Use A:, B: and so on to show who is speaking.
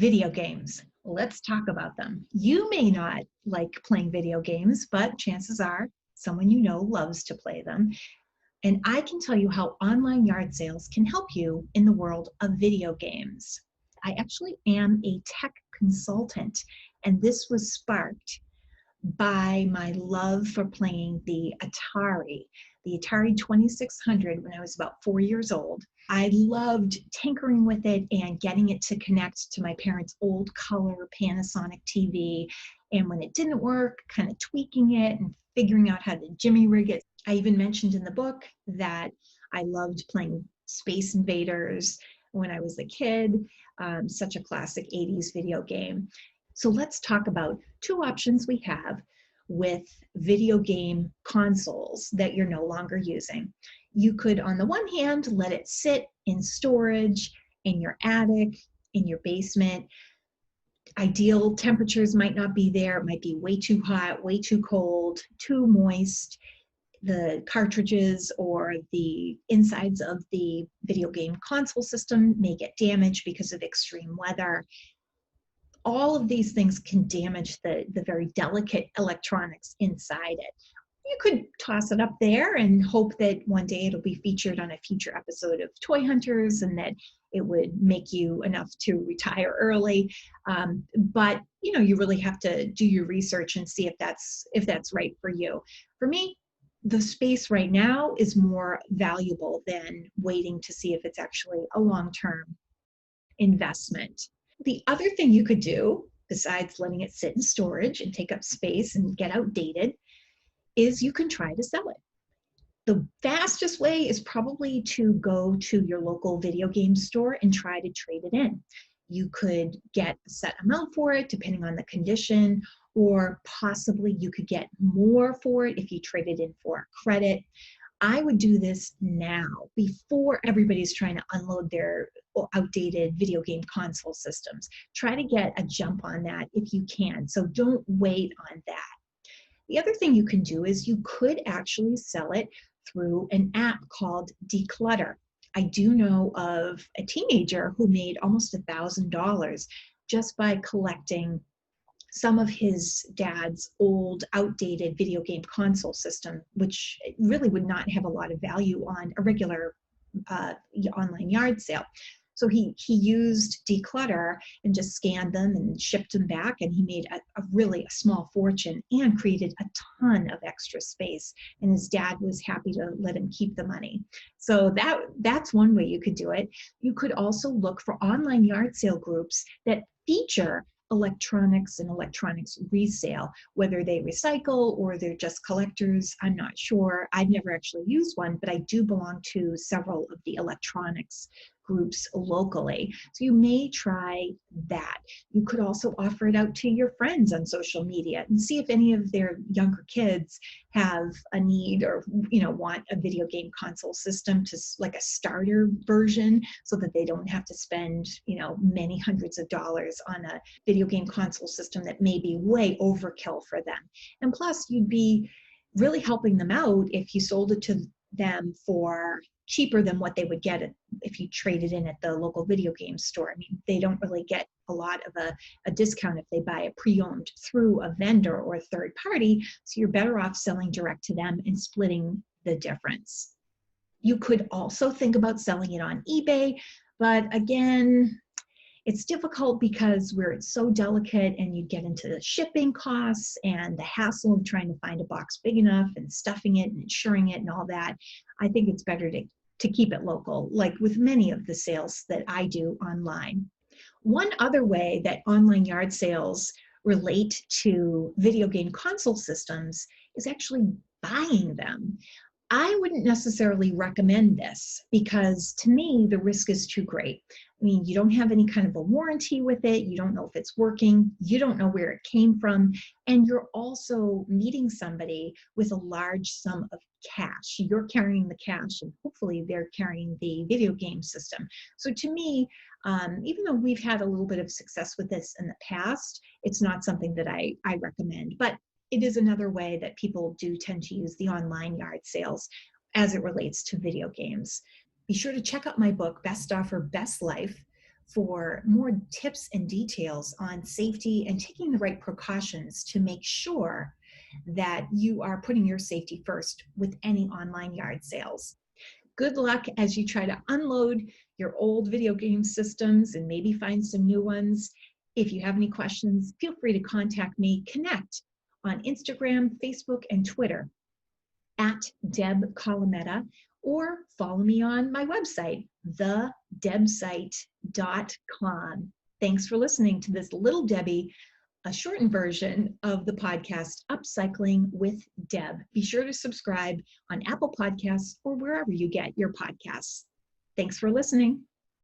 A: Video games. Let's talk about them. You may not like playing video games, but chances are someone you know loves to play them. And I can tell you how online yard sales can help you in the world of video games. I actually am a tech consultant, and this was sparked by my love for playing the Atari 2600 when I was about 4 years old. I loved tinkering with it and getting it to connect to my parents' old color Panasonic TV. And when it didn't work, kind of tweaking it and figuring out how to jimmy rig it. I even mentioned in the book that I loved playing Space Invaders when I was a kid, such a classic 80s video game. So let's talk about two options we have with video game consoles that you're no longer using. You could, on the one hand, let it sit in storage in your attic, in your basement. Ideal temperatures might not be there. It might be way too hot, way too cold, too moist. The cartridges or the insides of the video game console system may get damaged because of extreme weather. All of these things can damage the very delicate electronics inside it. You could toss it up there and hope that one day it'll be featured on a future episode of Toy Hunters and that it would make you enough to retire early. But you really have to do your research and see if that's right for you. For me, the space right now is more valuable than waiting to see if it's actually a long-term investment. The other thing you could do, besides letting it sit in storage and take up space and get outdated, is you can try to sell it. The fastest way is probably to go to your local video game store and try to trade it in. You could get a set amount for it, depending on the condition, or possibly you could get more for it if you traded in for credit. I would do this now before everybody's trying to unload their outdated video game console systems. Try to get a jump on that if you can. So don't wait on that. The other thing you can do is you could actually sell it through an app called Declutter. I do know of a teenager who made almost $1,000 just by collecting some of his dad's old, outdated video game console system, which really would not have a lot of value on a regular online yard sale. So he used Declutter and just scanned them and shipped them back, and he made a really small fortune and created a ton of extra space. And his dad was happy to let him keep the money. So that's one way you could do it. You could also look for online yard sale groups that feature electronics and electronics resale, whether they recycle or they're just collectors. I'm not sure. I've never actually used one, but I do belong to several of the electronics groups locally. So you may try that. You could also offer it out to your friends on social media and see if any of their younger kids have a need or want a video game console system, to like a starter version, so that they don't have to spend many hundreds of dollars on a video game console system that may be way overkill for them. And plus, you'd be really helping them out if you sold it to them for cheaper than what they would get if you traded in at the local video game store. I mean, they don't really get a lot of a discount if they buy a pre-owned through a vendor or a third party, so you're better off selling direct to them and splitting the difference. You could also think about selling it on eBay, but again, it's difficult because it's so delicate, and you get into the shipping costs and the hassle of trying to find a box big enough and stuffing it and insuring it and all that. I think it's better to keep it local, like with many of the sales that I do online. One other way that online yard sales relate to video game console systems is actually buying them. I wouldn't necessarily recommend this because, to me, the risk is too great. I mean, you don't have any kind of a warranty with it. You don't know if it's working. You don't know where it came from. And you're also meeting somebody with a large sum of cash. You're carrying the cash, and hopefully they're carrying the video game system. So to me, even though we've had a little bit of success with this in the past, it's not something that I recommend. But it is another way that people do tend to use the online yard sales as it relates to video games. Be sure to check out my book, Best Offer, Best Life, for more tips and details on safety and taking the right precautions to make sure that you are putting your safety first with any online yard sales. Good luck as you try to unload your old video game systems and maybe find some new ones. If you have any questions, feel free to contact me. Connect on Instagram, Facebook, and Twitter at Deb Colameta, or follow me on my website, thedebsite.com. Thanks for listening to this Little Debbie, a shortened version of the podcast, Upcycling with Deb. Be sure to subscribe on Apple Podcasts or wherever you get your podcasts. Thanks for listening.